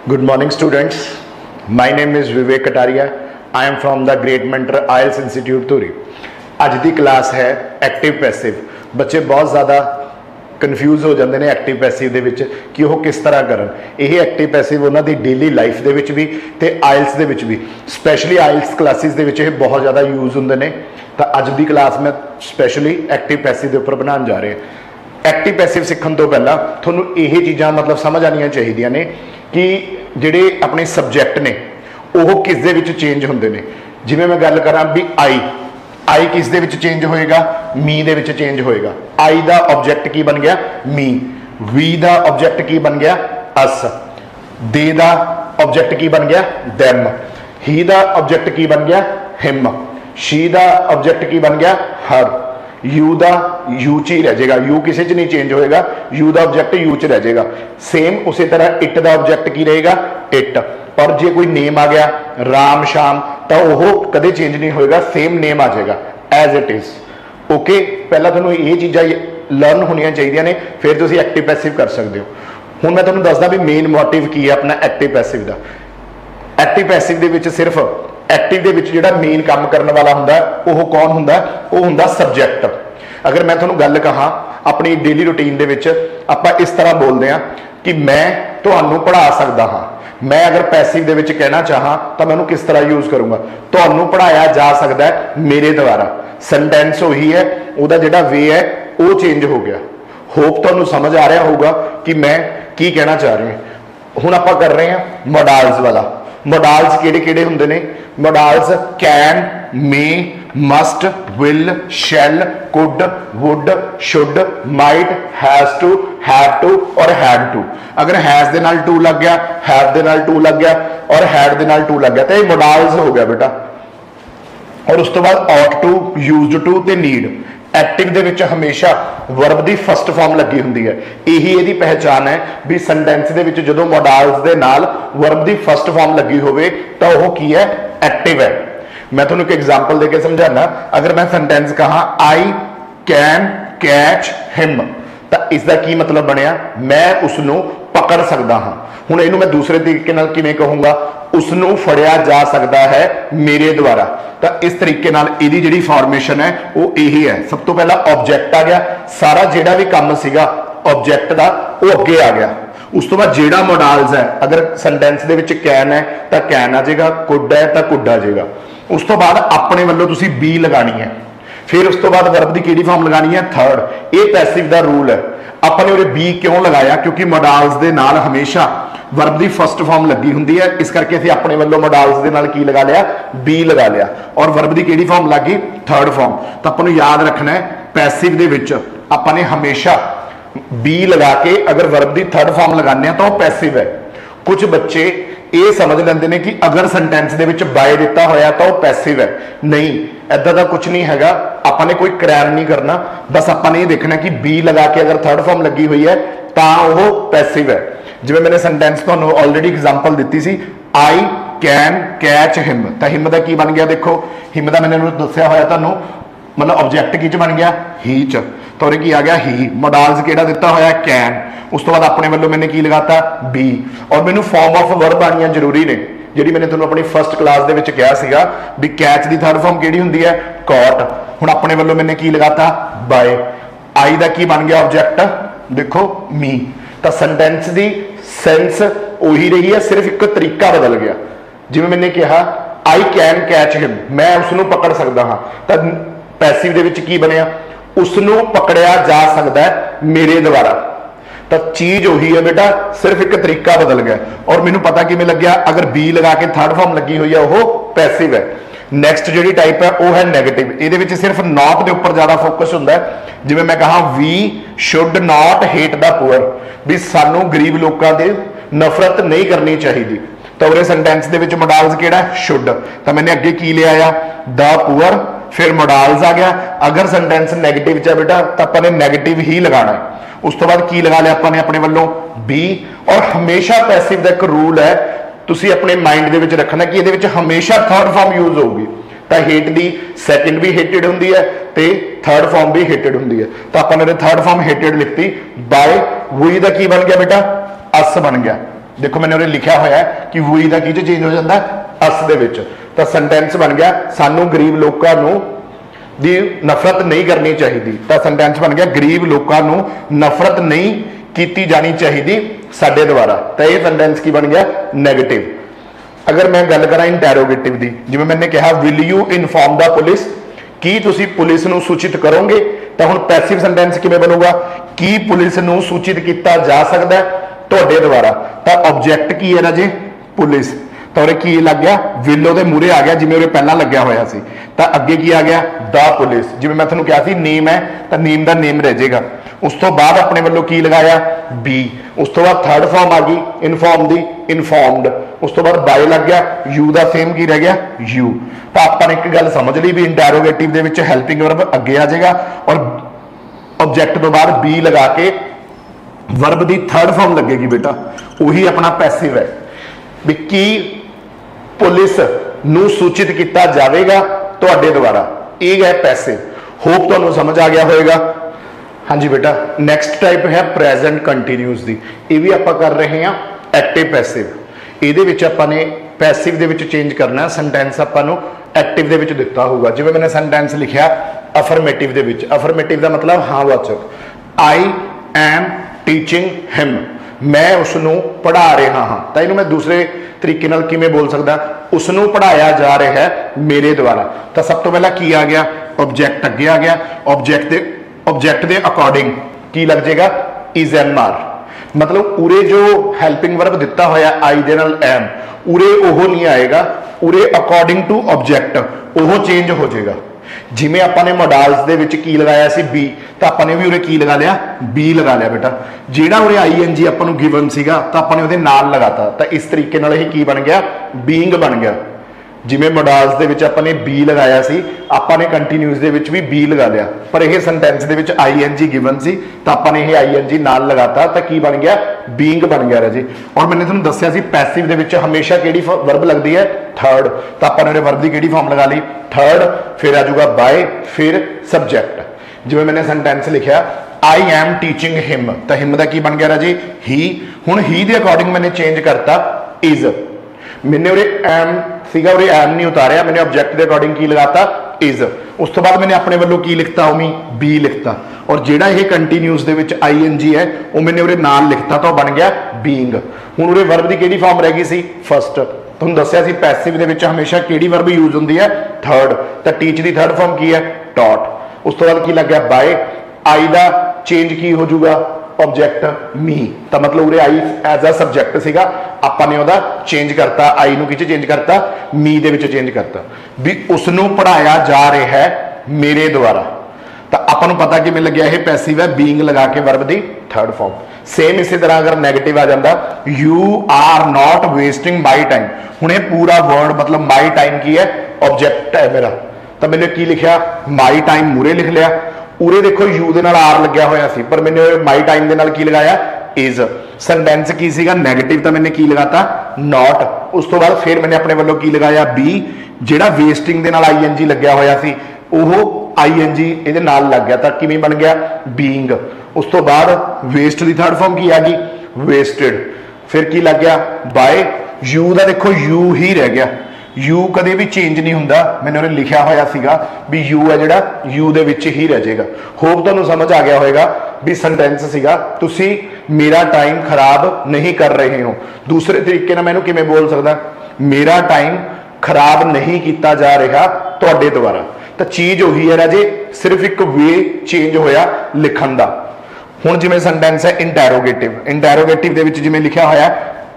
Good morning, students. My name is Vivek Kataria. I am from the Great Mentor IELTS Institute, Dhuri. ਅੱਜ ਦੀ class ਹੈ active passive. ਬੱਚੇ ਬਹੁਤ ਜ਼ਿਆਦਾ confuse ਹੋ ਜਾਂਦੇ ਨੇ ਐਕਟਿਵ ਪੈਸਿਵ ਦੇ ਵਿੱਚ ਕਿ ਉਹ ਕਿਸ ਤਰ੍ਹਾਂ ਕਰਨ। ਇਹ ਐਕਟਿਵ ਪੈਸਿਵ ਉਹਨਾਂ ਦੀ ਡੇਲੀ ਲਾਈਫ ਦੇ ਵਿੱਚ ਵੀ ਤੇ ਆਇਲਸ ਦੇ ਵਿੱਚ ਵੀ, ਸਪੈਸ਼ਲੀ ਆਇਲਸ ਕਲਾਸਿਸ ਦੇ ਵਿੱਚ ਇਹ ਬਹੁਤ ਜ਼ਿਆਦਾ ਯੂਜ਼ ਹੁੰਦੇ ਨੇ। ਤਾਂ ਅੱਜ ਦੀ ਕਲਾਸ ਮੈਂ ਸਪੈਸ਼ਲੀ ਐਕਟਿਵ ਪੈਸਿਵ ਦੇ ਉੱਪਰ ਬਣਾਉਣ ਜਾ ਰਿਹਾ। ਐਕਟਿਵ ਪੈਸਿਵ ਸਿੱਖਣ ਤੋਂ ਪਹਿਲਾਂ ਤੁਹਾਨੂੰ ਇਹ ਚੀਜ਼ਾਂ ਮਤਲਬ ਸਮਝ ਆਉਣੀਆਂ ਚਾਹੀਦੀਆਂ ਨੇ ਕਿ ਜਿਹੜੇ ਆਪਣੇ ਸਬਜੈਕਟ ਨੇ ਉਹ ਕਿਸ ਦੇ ਵਿੱਚ ਚੇਂਜ ਹੁੰਦੇ ਨੇ। ਜਿਵੇਂ ਮੈਂ ਗੱਲ ਕਰਾਂ ਵੀ आई किस दे विच चेंज होएगा, मी दे विच चेंज होएगा। आई दा ऑब्जेक्ट की बन गया मी, वी दा ऑब्जेक्ट की बन गया अस, दे दा ऑब्जेक्ट की बन गया them, ही दा ऑब्जेक्ट की बन गया him, she दा ऑब्जेक्ट की बन गया her, यू दा यू च ही रह जाएगा, यू किसी च नहीं चेंज होएगा, यू दा ऑब्जेक्ट यू च रह जाएगा। सेम उसी तरह इट दा ऑब्जेक्ट की रहेगा इट। और जे कोई नेम आ गया राम शाम तो वह कदे चेंज नहीं होएगा, सेम नेम आ जाएगा एज इट इज। ओके, पहला तुहानूं ये चीज़ां लर्न होनियां चाहिए ने, फिर तुसीं एक्टिव पैसिव कर सकते हो। हुण मैं तुहानूं दसदा भी मेन मोटिव की है अपना एक्टिव पैसिव का। एक्टिव पैसिव दे विच सिर्फ एक्टिव दे विच जिहड़ा मेन काम करने वाला हुंदा ओह कौन हुंदा, ओह हुंदा सब्जैक्ट। अगर मैं तुहानूं गल कहां अपनी डेली रूटीन दे विच आपां इस तरह बोलदे हां कि मैं तुहानूं पढ़ा सकदा हां। मैं अगर पैसिव दे विच कहना चाहां तो मैं किस तरह यूज करूंगा, तुहानूं पढ़ाया जा सकता है मेरे द्वारा। सेंटेंस वही है, उहदा जिहड़ा वे है वो चेंज हो गया। होप तुहानूं समझ आ रहा होगा कि मैं की कहना चाह रही हूं। हुण आपां कर रहे हैं मोडाल्स वाला। मोडाल्स किहड़े किहड़े हुंदे ने? Modals can, may, must, will, shall, could, would, should, might, has to, have to और हैड टू। अगर हैज दे नाल टू लग गया, हैव दे नाल टू लग गया और हैड दे नाल टू लग गया तो ये मोडाल्स हो गया बेटा। और उस तो बाद ऑट टू, यूज्ड टू ते नीड। एक्टिव दे विच हमेशा वर्ब दी फर्स्ट फॉर्म लगी हुंदी है। यही इहदी पहचान है भी सेंटेंस दे विच जदों मोडाल्स दे नाल वर्ब दी फर्स्ट फॉर्म लगी होवे तां ओह की है, एक्टिव है। मैं तुहानूं एक एग्जांपल देके समझाना। अगर मैं सेंटेंस कहा आई कैन कैच हिम तो इसका की मतलब बनया, मैं उसनूं पकड़ सकता हाँ। हुण इहनूं मैं दूसरे तरीके नाल किवें कहूंगा, उसनूं फड़िया जा सकता है मेरे द्वारा। तो इस तरीके नाल इहदी जिहड़ी फॉर्मेशन है वो यही है। सब तो पहला ऑब्जेक्ट आ गया, सारा जिहड़ा भी काम सीगा ऑब्जेक्ट दा वो अगे आ गया। उस तो बाद जिहड़ा मोडाल्स है, अगर सेंटेंस दे विच कैन है तो कैन आ जाएगा, कुड है तो कुड आ जाएगा। उस तो बाद अपने वालों तुसीं बी लगानी है। फिर उस तो बाद वर्ब की किहड़ी फॉर्म लगानी है, थर्ड। ये पैसिव दा रूल है। अपने उरे बी क्यों लगाया, क्योंकि मोडाल्स दे नाल हमेशा वर्ब की फर्स्ट फॉर्म लगी हुंदी है, इस करके असीं अपने वालों मोडाल्स दे नाल की लगा लिया, बी लगा लिया। और वर्ब की किहड़ी फॉर्म लग गई, थर्ड फॉर्म। तो आपां नूं याद रखना है पैसिव दे विच आपां ने हमेशा बी लगा के अगर वर्ब की थर्ड फॉर्म लगाने तो वह पैसिव है। कुछ बच्चे ये समझ लेंदे ने कि अगर सेंटेंस दे विच बाय दिता होया तो वह पैसिव है। नहीं, ऐदा दा कुछ नहीं हैगा। आपां ने कोई क्रैम नहीं करना, बस आपां ने ये देखना कि बी लगा के अगर थर्ड फॉर्म लगी हुई है तो वह पैसिव है। जिवें मैंने सेंटेंस तुहानूं ऑलरेडी एग्जांपल दी सी, आई कैन कैच हिम, तो हिम दा की बन गया, देखो हिम दा मैंने दस्सिया होया तुहानूं, मतलब ऑब्जेक्ट की बन गया ही च, तो की आ गया ही। मोडाल्स किहड़ा दिता होया, कैन। उस तो बाद अपने वालों मैंने की लगाता, बी। और मैनू फॉर्म ऑफ वर्ब आनियां जरूरी ने, जिहड़ी मैंने तुहानूं अपनी फर्स्ट क्लास दे विच कहा सीगा भी कैच दी थर्ड फॉर्म किहड़ी हुंदी है, कॉट। हुण अपने वालों मैंने की लगाता, बाय। आई दा की बन गया ऑब्जेक्ट, देखो मी। तो सेंटेंस दी सेंस उही रही है, सिर्फ एक तरीका बदल गया। जिवें मैंने कहा आई कैन कैच हिम, मैं उसनूं पकड़ सकदा हाँ, तो पैसिव दे विच की बनिया, उसनूं पकड़िया जा सकता है मेरे द्वारा। तो चीज उही है बेटा, सिर्फ एक तरीका बदल गया। और मैनूं पता किवें लग्या, अगर बी लगा के थर्ड फॉर्म लगी हुई है वो पैसिव है। नैक्सट जिहड़ी टाइप है वो है नैगेटिव। इहदे विच सिर्फ नॉट के उपर ज्यादा फोकस हुंदा है। जिवें मैं कहा we should not hate the poor, भी सानू गरीब लोगों से नफरत नहीं करनी चाहिए। तो उरे सेंटेंस दे विच मोडाल्स किहड़ा, शुड। तो मैंने अगे की ले आया, द पुअर, फिर मोडाल्स आ गया। अगर सेंटेंस नैगेटिव च है बेटा तो अपने नैगेटिव ही लगाना है। उस तो बाद की लगा लिया अपने अपने वालों बी। और हमेशा पैसिव का एक रूल है, तुसी अपने माइंड दे विच रखना कि इहदे विच हमेशा थर्ड फॉर्म यूज होगी। तो हेट दी सैकेंड भी हेटेड हुंदी है ते थर्ड फॉर्म भी हेटेड हुंदी है। तो आपां ने थर्ड फॉर्म हेटेड लिखती, बाय। वही दा की बन गया बेटा, अस बन गया। देखो मैंने उरे लिखा होया है कि वही का की चेंज हो जाता अस दे विच, तो सेंटेंस बन गया सानू गरीब लोगों नू दी नफरत नहीं करनी चाहिए, तो सेंटेंस बन गया गरीब लोगों नू नफरत नहीं की जानी चाहिए साडे द्वारा, तो यह सेंटेंस की बन गया नैगेटिव। अगर मैं गल करा इंटैरोगेटिव दी, जिवें मैंने कहा will you inform the police, की तुसी पुलिस नू सूचित करोगे, तो हुण पैसिव सेंटेंस किवें बनूगा की पुलिस नू सूचित किया जा सकता है तुहाडे द्वारा, तो ऑब्जेक्ट की है राजे पुलिस, तो उरे की लग गया विल उहदे मूहरे आ गया जिवें उरे पहला लग्या होया सी, तो अगे की आ गया द पुलिस, जिवें मैं तुहानूं कहा सी नेम है तो नेम दा नेम रह जाएगा, उस तो बाद अपने वालों की लगाया बी, उस तो बाद थर्ड फॉर्म आ गई इनफॉर्म दी इनफॉर्म्ड, उस तो बाद बाय लग गया यू दा सेम की रह गया यू। तो आपां एक गल समझ ली भी इंटैरोगेटिव दे विच हेल्पिंग वर्ब अगे आ जाएगा और ऑब्जेक्ट तो बाद बी लगा के वर्ब दी थर्ड फॉर्म लगेगी बेटा, वही अपना पैसिव है भी की पुलिस नू सूचित किया जाएगा तुहाडे द्वारा, यह है पैसिव। होप तुहानूं समझ आ गया होएगा। हाँ जी बेटा, नैक्सट टाइप है प्रेजेंट कंटीन्यूअस दी, ये भी आप कर रहे हैं एक्टिव पैसिव, ये अपने पैसिव दे विच चेंज करना सेंटेंस आपां एक्टिव दे विच दिता होगा, जिवें मैंने सेंटेंस लिखा अफर्मेटिव दे विच, अफर्मेटिव का मतलब हाँ वाचक, आई एम टीचिंग हिम, मैं उसनू पढ़ा रहा हाँ, तो इनू मैं दूसरे तरीके नाल किवें बोल सकदा, उसनू पढ़ाया जा रहा है मेरे द्वारा, तो सब तो पहला की आ गया ऑब्जेक्ट अगे आ गया, ऑब्जेक्ट दे अकॉर्डिंग की लग जाएगा इज एम आर, मतलब उरे जो हेल्पिंग वर्ब दिता होया आई दे नाल एम, उरे ओह नहीं आएगा, उरे अकॉर्डिंग टू ऑब्जेक्ट ओह चेंज हो जाएगा। जिमें आपने मॉडल्स दे विच की लगाया सी बी, तो आपने भी उरे की लगा लिया बी लगा लिया बेटा, जेड़ा उरे आई एन जी आपको गिवन सीगा तो आपने उहदे नाल लगाता, तो इस तरीके नाल ही की बन गया बीइंग बन गया। जिमें मॉडल्स दे विच आपने बी लगाया सी, आपने कंटीन्यूअस दे विच भी बी लगा लिया, पर यह सेंटेंस दे विच आई एन जी गिवन सी तो आपने यह आई एन जी नाल लगाता, तो की बन गया बीइंग बन गया राजी। और मैंने तुहानूं दस्सिया सी पैसिव दे विच हमेशा किहड़ी वर्ब लगती है थर्ड, तो आपने वर्ब की किहड़ी फॉर्म लगा ली थर्ड, फिर आ जाऊगा बाय, फिर सब्जेक्ट। जिवें मैंने सेंटेंस लिखा आई एम टीचिंग हिम, तो हिम का की बन गया राजी ही, हुण ही दे अकॉर्डिंग मैंने चेंज करता इज, मैंने उरे एम सीगा उरे एम नहीं उतारिया, मैंने ऑब्जेक्ट के अकॉर्डिंग की लगाता इज, उस तो बाद मैंने अपने वालों की लिखता उमी बी लिखता, और जेड़ा ये कंटीन्यूअस दे विच आई एन जी है वो मैंने उरे नाल लिखता तो बन गया बीइंग। हुण उरे वर्ब की किहड़ी फॉर्म रह गई सी फर्स्ट, तुहानूं दस्सिया सी पैसिव दे विच हमेशा किहड़ी वर्ब यूज हुंदी है थर्ड, तो टीच की थर्ड फॉर्म की है टॉट, उस तो बाद की लग गया बाय, आई दा चेंज की हो जाऊगा ऑब्जेक्ट मी, तो मतलब उरे आई एज अ सब्जेक्ट सीगा, आपने उहदा चेंज करता आई नूं किच चेंज करता मी दे विच चेंज करता भी उसनूं पढ़ाया जा रहा है मेरे द्वारा, तो आपां नूं पता कि मैं लग्या यह पैसिव है बीइंग लगा के वर्ब दी थर्ड फॉर्म। सेम इसी तरह अगर नैगेटिव आ जाता you are not wasting my time, हुण ये पूरा वर्ड मतलब माई टाइम की है ऑब्जेक्ट है मेरा, तो मैंने की लिखा माई टाइम मूरे लिख लिया, उरे देखो यू दे नाल आर लग्या होया सी, पर मैंने माई टाइम दे नाल की लगाया इज, सेंटेंस की सीगा नैगेटिव, तो मैंने की लगाता नॉट, उस तो बाद फिर मैंने अपने वालों की लगाया बी, जेड़ा वेस्टिंग दे नाल आई एन जी लग्या होया सी ओह आई एन जी इहदे नाल लग गया, तो किवें बन गया बीइंग, उस तो बाद वेस्ट की थर्ड फॉर्म की आ गई वेस्टेड, फिर की लग गया बाय, यू का देखो यू ही रह गया, यू कदे भी चेंज नहीं हुंदा, मैंने उन्हें लिखा होया सीगा भी यू है जिहड़ा यू दे विच ही रह जाएगा। होप तुहानूं समझ आ गया होएगा भी सेंटेंस सीगा तुसी मेरा टाइम खराब नहीं कर रहे हो, दूसरे तरीके नाल मैनूं किवें बोल सकदा मेरा टाइम खराब नहीं किया जा रहा तुहाडे द्वारा, तो चीज उही है राजे, सिर्फ एक वे चेंज होया लिखण दा। हुण जिवें सेंटेंस है इंटैरोगेटिव, इंटैरोगेटिव दे विच जिवें लिखिया होया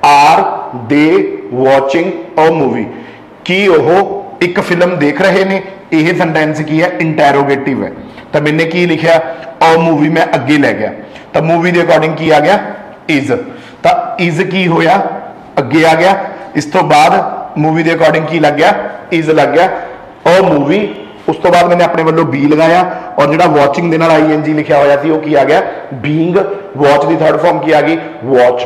are they watching a movie, कि ओह एक फिल्म देख रहे ने, यह सेंटेंस की है इंटैरोगेटिव है, तो मैंने की लिखा अ मूवी मैं अगे लै गया, तो मूवी के अकॉर्डिंग की आ गया इज, तो इज की होया अगे आ गया, इस तो बाद मूवी के अकॉर्डिंग की लग गया इज लग गया अ मूवी, उस तो बाद मैंने अपने वालों बी लगाया, और जो वॉचिंग के नाल आई एन जी लिखा होया थी वो की आ गया बीइंग, वॉच की थर्ड फॉर्म की आ गई वॉच,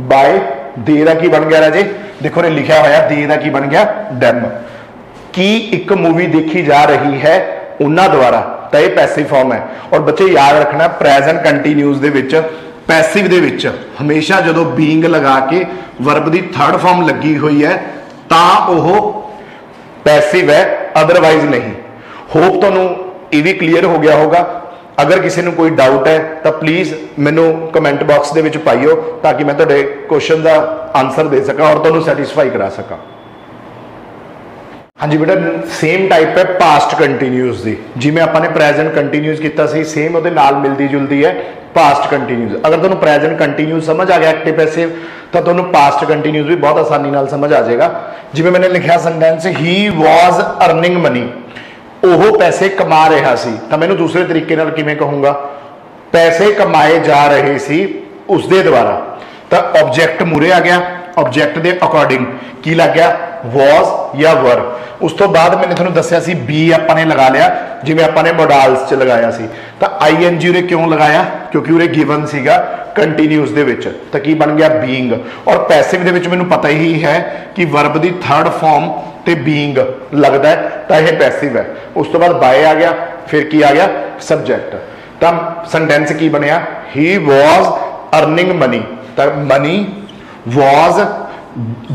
बाय दे दा की बन गया राजे, देखो ने लिखा होया दे दा की बन गया डैम, की एक मूवी देखी जा रही है उन्हां द्वारा, तो यह पैसिव फॉर्म है। और बच्चे याद रखना प्रेजेंट कंटीन्यूअस दे विच ਪੈਸਿਵ ਦੇ ਵਿੱਚ ਹਮੇਸ਼ਾ ਜਦੋਂ ਬੀਇੰਗ ਲਗਾ ਕੇ ਵਰਬ ਦੀ ਥਰਡ ਫਾਰਮ ਲੱਗੀ ਹੋਈ ਹੈ ਤਾਂ ਉਹ ਪੈਸਿਵ ਹੈ, ਅਦਰਵਾਈਜ਼ ਨਹੀਂ। ਹੋਪ ਤੁਹਾਨੂੰ ਇਹ ਵੀ ਕਲੀਅਰ ਹੋ ਗਿਆ ਹੋਗਾ। ਅਗਰ ਕਿਸੇ ਨੂੰ ਕੋਈ ਡਾਊਟ ਹੈ ਤਾਂ ਪਲੀਜ਼ ਮੈਨੂੰ ਕਮੈਂਟ ਬਾਕਸ ਦੇ ਵਿੱਚ ਪਾਈਓ ਤਾਂ ਕਿ ਮੈਂ ਤੁਹਾਡੇ ਕੁਐਸਚਨ ਦਾ ਆਨਸਰ ਦੇ ਸਕਾਂ ਔਰ ਤੁਹਾਨੂੰ ਸੈਟੀਸਫਾਈ ਕਰਾ ਸਕਾਂ। हाँ जी बेटा, सेम टाइप है पास्ट कंटीन्यूस दी। जिवें आपां ने प्रेजेंट कंटीन्यूस कीता सी, सेम उहदे नाल मिलदी जुलदी है पास्ट कंटीन्यूस। अगर तुहानूं प्रेजेंट कंटीन्यूस समझ आ गया एक्टिव पैसिव तो तुहानूं पास्ट कंटीन्यूस भी बहुत आसानी नाल समझ आ जाएगा। जिवें मैंने लिखिया sentence he was earning money, ओह पैसे कमा रहा सी, तो मैनूं दूसरे तरीके नाल किवें कहूँगा, पैसे कमाए जा रहे सी उसदे द्वारा। तो ऑब्जेक्ट मूरे आ गया, ऑब्जेक्ट के अकॉर्डिंग की लग गया वॉज या वर। उस तो बाद मैंने थोड़ा दसिया सी बी आपने लगा लिया जिवें आपने मॉडल्स च लगाया सी। तो ING उरे क्यों लगाया, क्योंकि उरे गिवन सीगा कंटीन्यूस दे विच, तो की बन गया बीइंग। और पैसिव दे विच मैनूं पता ही है कि वर्ब दी थर्ड फॉर्म ते बीइंग लगदा है तो यह पैसिव है। उस तो बाद बाय आ गया, फिर की आ गया सब्जेक्ट। तो सेंटेंस की बनया ही वॉज अर्निंग मनी, तो मनी वॉज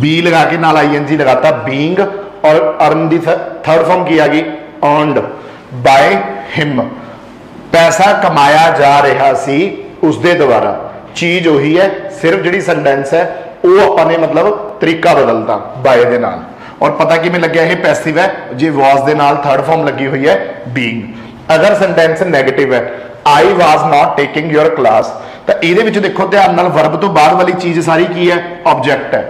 बी लगा के नाल ING लगाता बीइंग, और अर्न दी थर्ड फॉर्म की आ गई अर्नड बाय हिम, पैसा कमाया जा रहा सी उसदे द्वारा। चीज उही है, सिर्फ जिहड़ी सेंटेंस है वो आपने मतलब तरीका बदलता बाय दे नाल। और पता किवें लग्या ये पैसिव है, जे वॉज दे नाल थर्ड फॉर्म लगी हुई है बीइंग। अगर सेंटेंस नेगेटिव है I was not taking your class, तो ये देखो ध्यान नाल वर्ब तो बाद वाली चीज सारी की है ऑब्जेक्ट है।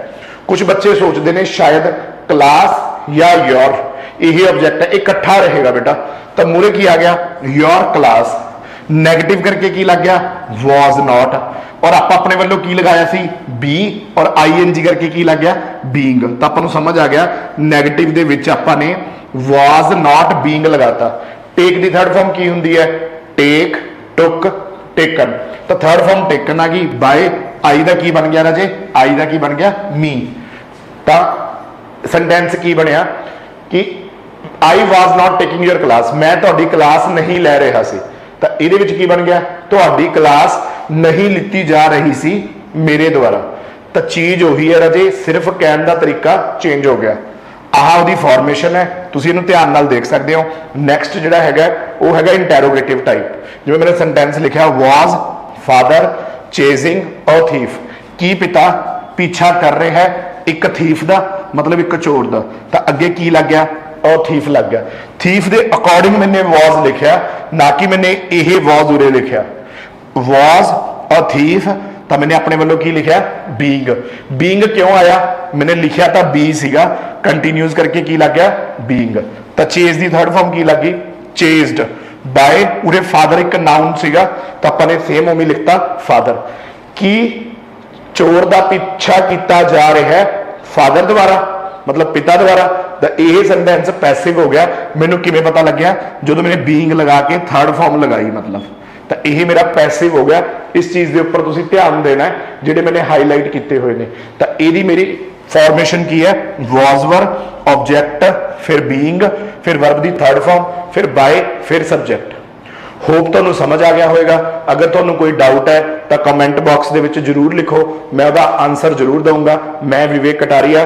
कुछ बच्चे सोचते हैं शायद क्लास या योर यही ऑब्जेक्ट है, इकट्ठा रहेगा बेटा। तो मूरे की आ गया योर क्लास, नेगेटिव करके की लग गया वॉज नॉट, और आप अपने वालों की लगाया सी बी, और ING करके की लग गया बीइंग। तो आपको समझ आ गया नेगेटिव दे विच आपने वॉज नॉट बीइंग लगाता। टेक दी थर्ड फॉर्म की हुंदी है टेक, टुक, टेकन। तो थर्ड फॉर्म टेकन आ गई बाय, आई दा की बन गया राजे, आई दा की बन गया मी। तो सेंटेंस की बनया कि I was not taking your class, मैं तुहाडी क्लास नहीं लै रहा सी। तो इहदे विच की बन गया तुहाडी क्लास नहीं लिती जा रही सी मेरे द्वारा। तो चीज उही है राजे, सिर्फ कहने का तरीका चेंज हो गया। आह उहदी फॉर्मेशन है, तुसीं इहनूं ध्यान नाल देख सकते हो। नैक्सट जिहड़ा हैगा वो हैगा इंटैरोगेटिव टाइप। जिवें मैंने सेंटेंस लिखा was father chasing a thief, की पिता पीछा कर रहे हैं एक थीफ का, मतलब एक चोर का। तो अगे की लग गया और थीफ लग गया। थीफ के अकॉर्डिंग मैंने वॉज लिखा, ना कि मैंने यह वॉज उरे लिखा वॉज और थीफ। तो मैंने अपने वालों की लिखा बीइंग। बीइंग क्यों आया, मैंने लिखा था बी सीगा, कंटीन्यूस करके की लग गया बीइंग। तो चेज की थर्ड फॉर्म की लग गई चेज्ड बाय, उरे फादर एक नाउन सीगा तो अपने सेम उमें लिखता फादर। की चोर का पीछा किया जा रहा है फादर द्वारा, मतलब पिता द्वारा। तो यह सेंटेंस पैसिव हो गया। मैनू किवें पता लग गया, जो मैंने बीइंग लगा के थर्ड फॉर्म लगाई, मतलब तो यह मेरा पैसिव हो गया। इस चीज़ के उपर तुसीं ध्यान देना है, जिहड़े मैंने हाईलाइट किए हुए हैं। तो यही मेरी फॉर्मेशन की है वॉज वर, ऑब्जेक्ट, फिर बीइंग, फिर वर्ब दी थर्ड फॉर्म, फिर बाय, फिर सब्जेक्ट। होप तुहानूं समझ आ गया होगा। अगर तुहानूं कोई डाउट है तो कमेंट बॉक्स दे विच जरूर लिखो, मैं उसका आंसर जरूर दूंगा। मैं Vivek Kataria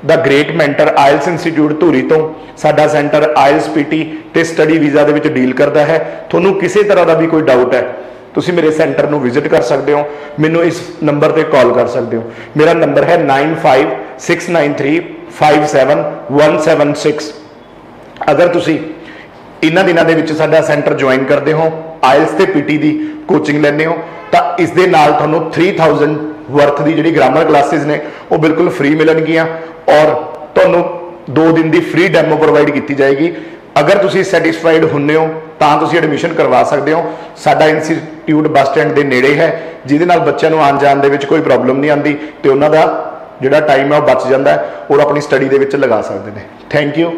the great mentor IELTS institute Dhuri तो साडा सेंटर आयल्स PT ते स्टडी वीज़ा दे विच डील करता है। तुहानूं किसी तरह का भी कोई डाउट है तुसीं मेरे सेंटर नूं विजिट कर सकते हो, मैनूं इस नंबर पर कॉल कर सकते हो। मेरा नंबर है 9569357176। अगर तुसीं इन्हां दिनां दे विच साडा सेंटर ज्वाइन करते हो, आयल्स ते PT की कोचिंग लैंदे हो, तो इस दे नाल तुहानूं 3000 वर्थ की जिहड़ी ग्रामर क्लासेस ने वो बिल्कुल फ्री मिलणगियां, और तुहानूं 2 दिन की फ्री डैमो प्रोवाइड की जाएगी। अगर तुसीं सैटिस्फाइड हुंदे हो तां तुसीं एडमिशन करवा सकते हो। साडा इंस्टीट्यूट बस स्टैंड के नेड़े है, जिहदे नाल बच्चों नूं आउण जाण दे विच कोई प्रॉब्लम नहीं आती, तो उन्हां दा जिहड़ा टाइम है वो बच जाता है और अपनी स्टडी दे विच लगा सकते हैं। Thank you.